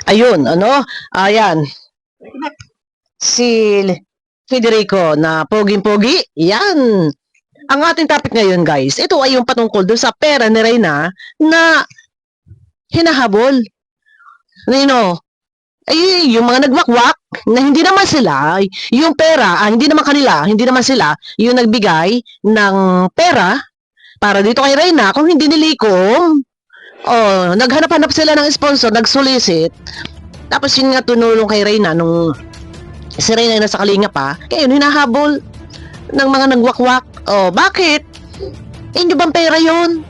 Ayun, ano? Ayan, si Federico na poging-pogi. Yan. Ang ating topic ngayon, guys, ito ay yung patungkol dun sa pera ni Reyna na hinahabol. Nino, ay yung mga nagwakwak na hindi naman sila, yung pera, hindi naman kanila, hindi naman sila yung nagbigay ng pera para dito kay Reyna kung hindi nilikom. Oh, naghanap-hanap sila ng sponsor, nag-solicit. Tapos yun nga tumulong kay Reyna nung si Reyna na sa kalinga pa, kaya yun hinahabol ng mga nagwakwak. Oh, bakit? Inyo bang pera yun?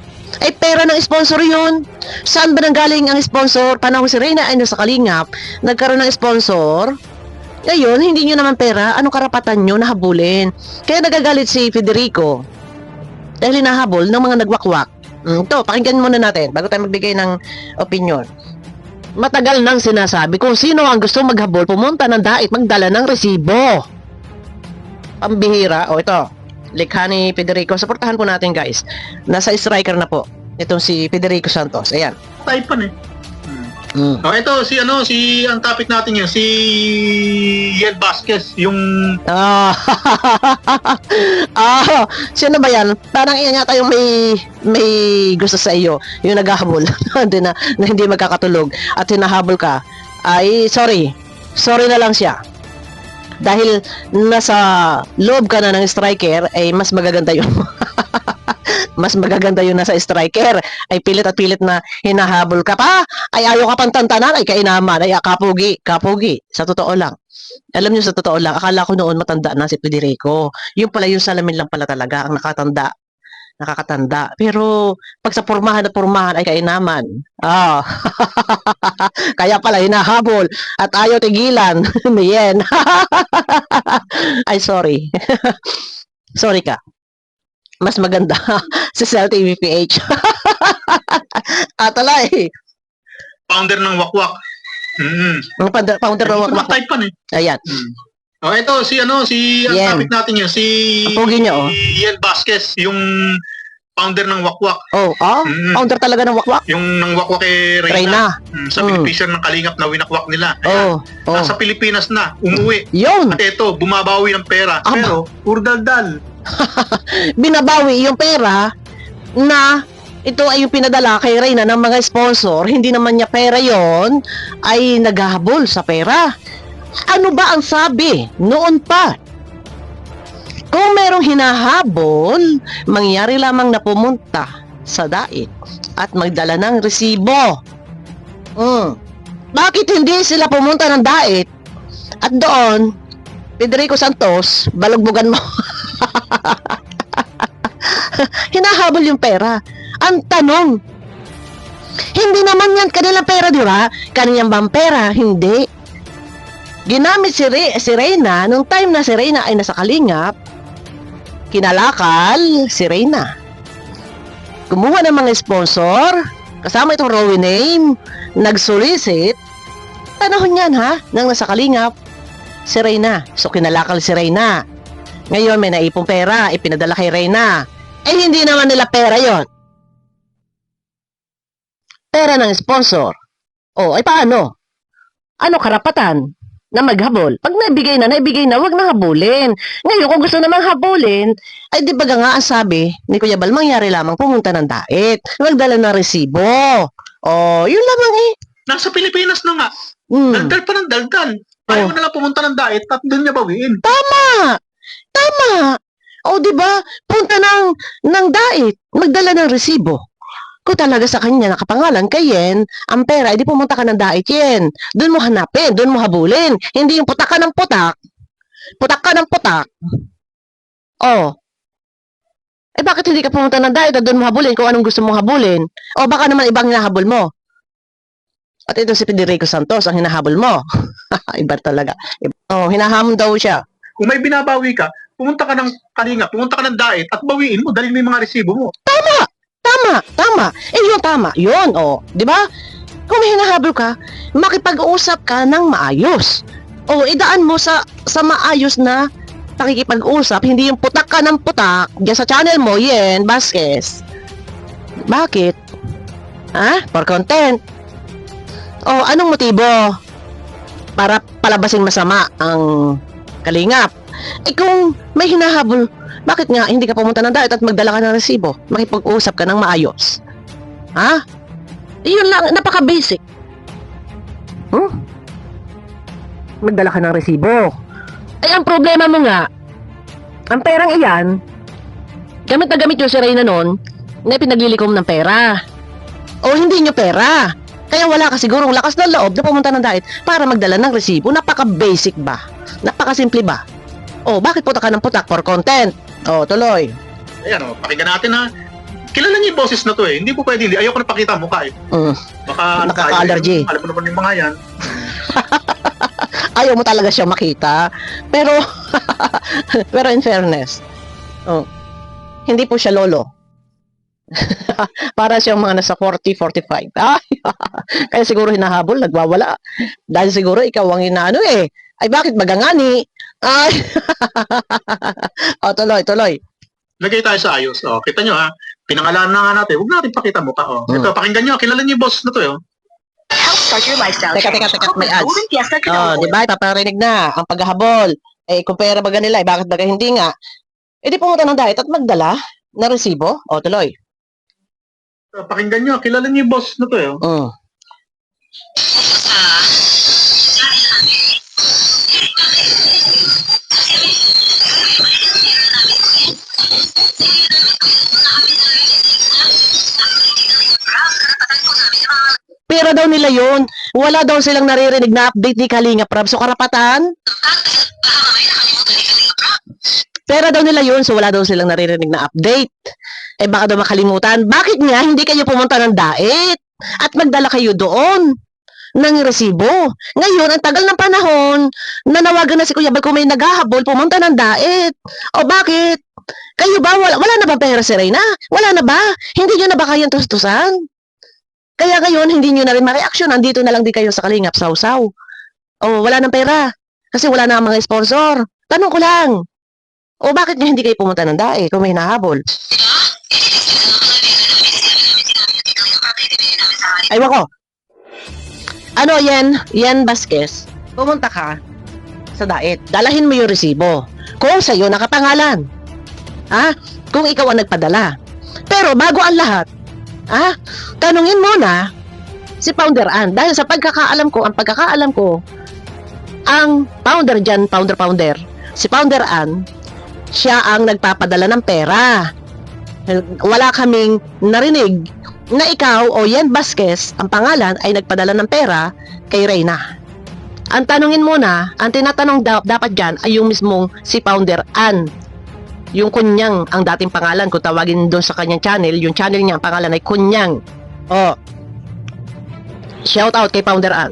Ay pera ng sponsor yun. Saan ba nanggaling ang sponsor? Panahon si Reyna ay nasa kalingap, nagkaroon ng sponsor. Ngayon, hindi nyo naman pera, anong karapatan nyo na habulin? Kaya nagagalit si Federico dahil hinahabol ng mga nagwakwak. Ito, pakinggan muna natin bago tayo magbigay ng opinion. Matagal nang sinasabi kung sino ang gusto maghabol, pumunta ng dait, magdala ng resibo. Pambihira. O ito, likha ni Federico. Suportahan po natin, guys. Nasa striker na po itong si Federico Santos. Ayan. Type ito si ang topic natin yan, si Yel Vasquez, yung Sino ba yan? Parang iyan yata yung may gusto sa iyo, yung naghahabol na hindi magkakatulog at hinahabol ka. Ay, sorry na lang siya. Dahil nasa loob ka na ng striker, ay mas magaganda yung mas magaganda yung nasa striker. Ay pilit at pilit na hinahabol ka pa. Ay ayaw ka pang tantanan. Ay kainaman. Ay kapugi. Sa totoo lang. Alam niyo, sa totoo lang, akala ko noon matanda na si Federico. Yung pala yung salamin lang pala talaga ang nakakatanda. Pero pag sa pormahan ay kainaman. Kaya pala hinahabol at ayaw tigilan. Yan. Ay sorry. Sorry ka. Mas maganda si Cell TV PH. Atalay. founder ng Wakwak. Ang founder ng Wakwak. Type pa eh. Ayan. Ito si ang topic natin yan, si Ang pogi niya, Yel Vasquez, yung founder ng Wakwak. Founder talaga ng Wakwak. Yung ng Wakwak kay Reyna. Sa Pilipinas ng Kalingap na winakwak nila. Nasa Pilipinas na, umuwi. Yun. At ito, bumabawi ng pera. Pero, puro daldal. Binabawi yung pera na ito ay yung pinadala kay Reyna ng mga sponsor. Hindi naman niya pera yon, ay naghahabol sa pera. Ano ba ang sabi noon pa? Kung merong hinahabol, mangyari lamang na pumunta sa dait at magdala ng resibo. Bakit hindi sila pumunta ng dait at doon, Federico Santos, balugbugan mo? Hinahabol yung pera. Ang tanong, hindi naman yan kanilang pera, di ba? Kanilang bang pera? Hindi. Ginamit si Reyna, nung time na si Reyna ay nasa kalingap, kinalakal si Reyna. Kumuha ng mga sponsor, kasama itong Rowie name, nag-solicit, tanahon yan nang nasa kalingap, si Reyna. So kinalakal si Reyna. Ngayon may naipong pera, ipinadala kay Reyna. Hindi naman nila pera yon. Pera ng sponsor. Ay paano? Ano karapatan na maghabol? Pag naibigay na, wag na habulin. Ngayon, kung gusto namang habulin, ay di ba nga ang sabi ni Kuya Bal, mangyari lamang pumunta ng dait. Magdala ng resibo. Yun lamang Nasa Pilipinas na nga. Daldal pa ng daldal. Ayaw na lang pumunta ng dait at doon niya bawiin. Tama! Di ba? Punta ng dait, magdala ng resibo. Kung talaga sa kanya nakapangalan kay Yen, ang pera, edi pumunta ka ng dait Yen. Doon mo hanapin, doon mo habulin. Hindi yung putak ka ng putak. Putak ka ng putak. Bakit hindi ka pumunta ng dait at doon mo habulin kung anong gusto mong habulin? Baka naman ibang hinahabol mo. At ito si Federico Santos ang hinahabol mo. Iba talaga. Hinahamon daw siya. Kung may binabawi ka, pumunta ka ng Kalingap, pumunta ka ng dait at bawiin mo, dalhin mo yung mga resibo mo. Tama. Yun tama. Yun, di ba? Kung may hinahabol ka, makipag-usap ka ng maayos. Idaan mo sa maayos na pakikipag-usap, hindi yung putak ka ng putak diyan sa channel mo, Yen Vasquez. Bakit? For content. O, anong motibo para palabasin masama ang kalingap? Kung may hinahabol, bakit nga hindi ka pumunta ng diet at magdala ka ng resibo? Makipag-usap ka ng maayos. Ha? Yun lang, napaka-basic. Magdala ka ng resibo. Ay, ang problema mo nga, ang perang iyan, gamit na gamit yung si Reyna noon, na pinaglilikom ng pera. O hindi nyo pera. Kaya wala ka sigurong lakas ng loob na pumunta ng diet para magdala ng resibo. Napaka-basic ba? Napaka-simple ba? O, bakit putak ka ng putak for content? O, tuloy. Ayan o, pakinggan natin ha. Kilala niyo yung boses na to eh. Hindi po pwede, hindi. Ayoko na pakita ang mukha eh. Baka Nakaka-allergy. Alam mo naman yung mga yan. Ayaw mo talaga siya makita. Pero, pero in fairness, hindi po siya lolo. Para siyang mga nasa 40, 45. Kaya siguro hinahabol, nagwawala. Dahil siguro ikaw ang inaano eh. Ay, bakit magangani? Ay, tuloy. Lagay tayo sa ayos. O, kita nyo ha. Pinangalan na nga natin. Huwag natin pakita mukha. O. Ito, pakinggan nyo. Kilala niyo yung boss na to eh. Help start your lifestyle Teka, may ads. Golden Fiesta Canola Di ba? Paparinig na ang paghahabol. Kung pera baga nila, bakit baga hindi nga? Di pumunta ng diet at magdala na resibo. O, tuloy. Pakinggan nyo. Kilala niyo yung boss na to eh. Pera daw nila yun. Wala daw silang naririnig na update ni Kalinga Prab. So, karapatan? Pera daw nila yun. So, wala daw silang naririnig na update. Baka daw makalimutan. Bakit nga hindi kayo pumunta ng diet? At magdala kayo doon ng resibo. Ngayon, ang tagal ng panahon, nanawagan na si Kuya Bal kung may naghahabol, pumunta ng diet. O bakit? Kayo ba? Wala na ba pera si Reyna? Wala na ba? Hindi nyo na ba kayang tustusan? Kaya ngayon, hindi nyo na rin ma-reaction. Andito na lang din kayo sa Kalingap, sausaw. O, wala ng pera. Kasi wala na ang mga sponsor. Tanong ko lang. O, bakit nyo hindi kayo pumunta ng dae kung may hinahabol? Aywan ko. Ano, Yen Vasquez, pumunta ka sa diet. Dalahin mo yung resibo. Kung sa'yo nakapangalan. Kung ikaw ang nagpadala. Pero bago ang lahat, tanungin mo na si Founder Ann. Dahil sa pagkakaalam ko, ang founder dyan, founder, si Founder Ann, siya ang nagpapadala ng pera. Wala kaming narinig na ikaw o Yen Vasquez, ang pangalan ay nagpadala ng pera kay Reyna. Ang tanungin mo na, ang tinatanong dapat dyan ay yung mismong si Founder Ann. Yung Kunyang ang dating pangalan, kung tawagin doon sa kanyang channel, yung channel niya, ang pangalan ay Kunyang. Shout out kay Founder Ann.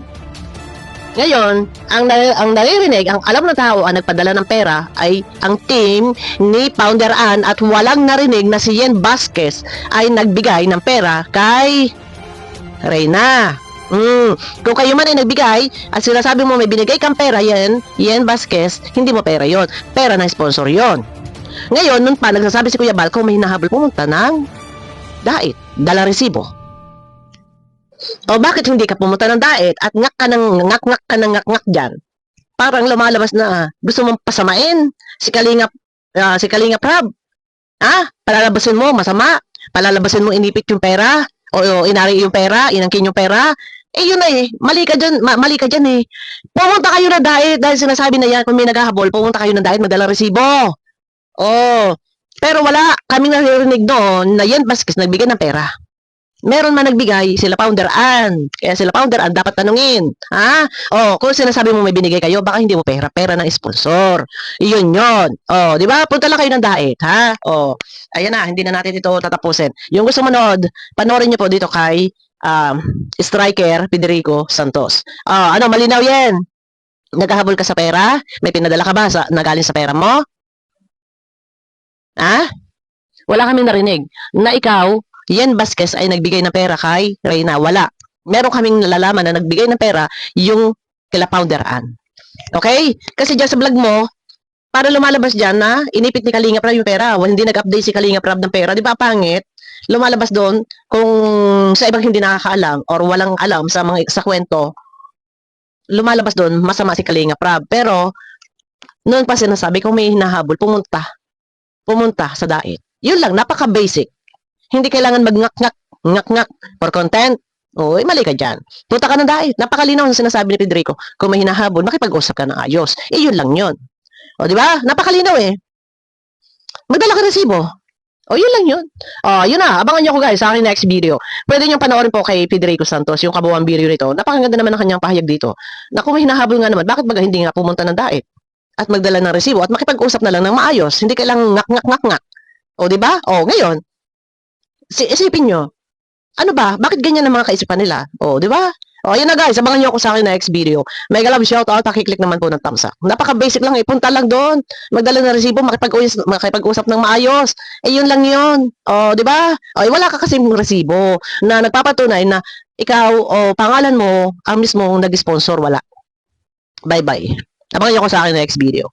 Ngayon, ang naririnig, ang alam ng tao ang nagpadala ng pera ay ang team ni Founder Ann at walang narinig na si Yen Vasquez ay nagbigay ng pera kay Reyna. Kung kayo man ay nagbigay at sinasabi mo may binigay kang pera, Yen Vasquez, hindi mo pera yon, pera ng sponsor yon. Ngayon, nun pa, nagsasabi si Kuya Bal, kung may hinahabol, pumunta ng diet, dala resibo. O bakit hindi ka pumunta ng diet at ngak ka ng dyan? Parang lumalabas na gusto mong pasamain si Kalinga Prab. Palalabasin mo, masama. Palalabasin mo, inipit yung pera. O inari yung pera, inangkin yung pera. Yun na mali ka dyan eh. Pumunta kayo na diet dahil sinasabi na yan, kung may naghahabol, pumunta kayo ng diet, magdala resibo. Pero wala kaming naririnig doon na Yen Vasquez nagbigay ng pera. Meron man nagbigay, sila Founder Ann. Kaya sila Founder Ann dapat tanungin. Kung sinasabi mo may binigay kayo, baka hindi mo pera, pera ng sponsor. Yun. Di ba? Punta lang kayo ng diet, ha? Ayan na, hindi na natin ito tatapusin. Yung gusto manood, panoorin niyo po dito kay Striker Federico Santos. Malinaw yan. Naghahabol ka sa pera? May pinadala ka ba na galing sa pera mo? Wala kaming narinig na ikaw, Yen Vasquez, ay nagbigay ng pera kay Reyna. Wala. Meron kaming nalalaman na nagbigay ng pera yung kila Founder Ann. Okay? Kasi dyan sa vlog mo, para lumalabas dyan na inipit ni Kalinga Prab yung pera. Hindi nag-update si Kalinga Prab ng pera. Di ba pangit? lumalabas doon kung sa ibang hindi nakakaalam or walang alam sa kwento, lumalabas doon masama si Kalinga Prab. Pero noon pa sinasabi kung may hinahabol, pumunta sa dait. Yun lang, napaka-basic. Hindi kailangan ngak-ngak for content. Oy, mali ka dyan. Punta ka ng dait. Napakalinaw ng sinasabi ni Federico. Kung may hinahabol, makipag-usap ka ng ayos. Yun lang yun. O, di ba? Napakalinaw eh. Magdala ka resibo. O, yun lang yun. O, yun na. Abangan nyo ko guys sa aking next video. Pwede nyo panoorin po kay Federico Santos, yung kabuuan video nito. Napakaganda naman ang kanyang pahayag dito. Na kung may hinahabol nga naman, bakit baga hindi nga pumunta ng dait? At magdala ng resibo at makipag-usap na lang ng maayos. Hindi kailangang ngak-ngak. O, di ba? O, ngayon, isipin nyo, ano ba? Bakit ganyan ang mga kaisipan nila? O, di ba? O, yun na guys. Abangan nyo ako sa akin na next video. Mega love shoutout. Pakiclick naman po ng thumbs up. Napaka-basic lang eh. Punta lang doon. Magdala ng resibo. Makipag-usap ng maayos. Yun lang yun. O, di ba? O, wala ka kasing resibo na nagpapatunay na ikaw o pangalan mo ang mismo nag-sponsor. Wala. Bye-bye. Abangan nyo ako sa akin na next video.